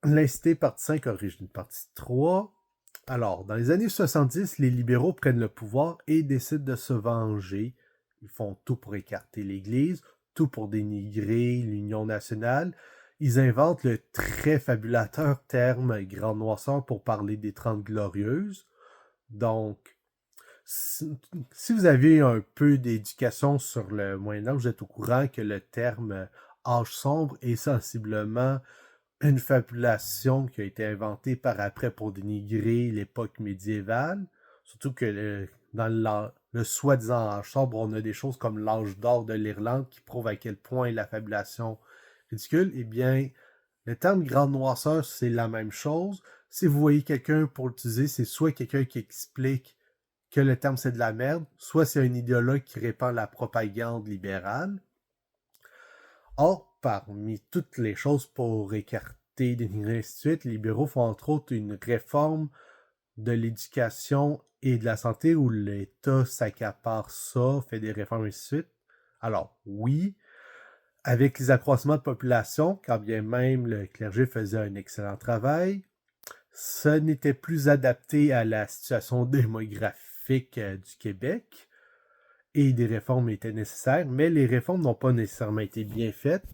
L'incité, partie 5, origine, partie 3. Alors, dans les années 70, les libéraux prennent le pouvoir et décident de se venger. Ils font tout pour écarter l'Église, tout pour dénigrer l'Union nationale. Ils inventent le très fabulateur terme Grande Noirceur pour parler des Trente Glorieuses. Donc, si vous avez un peu d'éducation sur le Moyen-Âge, vous êtes au courant que le terme âge sombre est sensiblement une fabulation qui a été inventée par après pour dénigrer l'époque médiévale. Surtout que dans le soi-disant âge sombre, on a des choses comme l'âge d'or de l'Irlande qui prouvent à quel point la fabulation ridicule. Eh bien, le terme grande noirceur, c'est la même chose. Si vous voyez quelqu'un pour l'utiliser, c'est soit quelqu'un qui explique que le terme c'est de la merde, soit c'est un idéologue qui répand la propagande libérale. Or, parmi toutes les choses pour écarter, dénigrer, ainsi de suite, les libéraux font entre autres une réforme de l'éducation et de la santé où l'État s'accapare ça, fait des réformes, ainsi de suite. Alors, oui, avec les accroissements de population, quand bien même le clergé faisait un excellent travail, ça n'était plus adapté à la situation démographique du Québec et des réformes étaient nécessaires, mais les réformes n'ont pas nécessairement été bien faites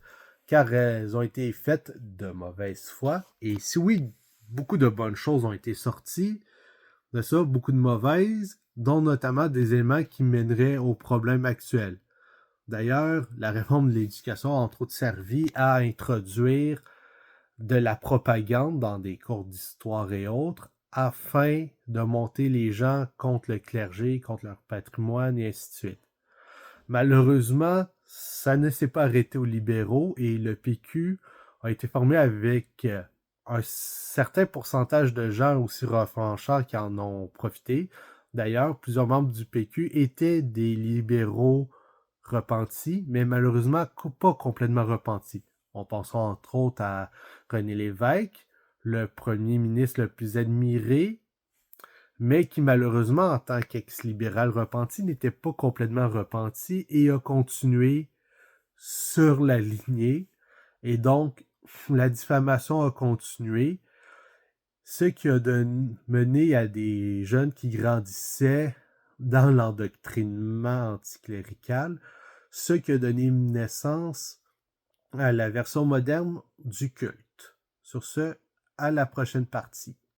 car elles ont été faites de mauvaise foi. Et si oui, beaucoup de bonnes choses ont été sorties de ça, beaucoup de mauvaises, dont notamment des éléments qui mèneraient aux problèmes actuels. D'ailleurs, la réforme de l'éducation a entre autres servi à introduire de la propagande dans des cours d'histoire et autres afin de monter les gens contre le clergé, contre leur patrimoine et ainsi de suite. Malheureusement, ça ne s'est pas arrêté aux libéraux et le PQ a été formé avec un certain pourcentage de gens aussi revanchards qui en ont profité. D'ailleurs, plusieurs membres du PQ étaient des libéraux repentis, mais malheureusement pas complètement repentis. On pensera entre autres à René Lévesque, le premier ministre le plus admiré, mais qui malheureusement, en tant qu'ex-libéral repenti, n'était pas complètement repenti et a continué sur la lignée. Et donc, la diffamation a continué, ce qui a mené à des jeunes qui grandissaient dans l'endoctrinement anticlérical, ce qui a donné naissance à la version moderne du culte. Sur ce, à la prochaine partie.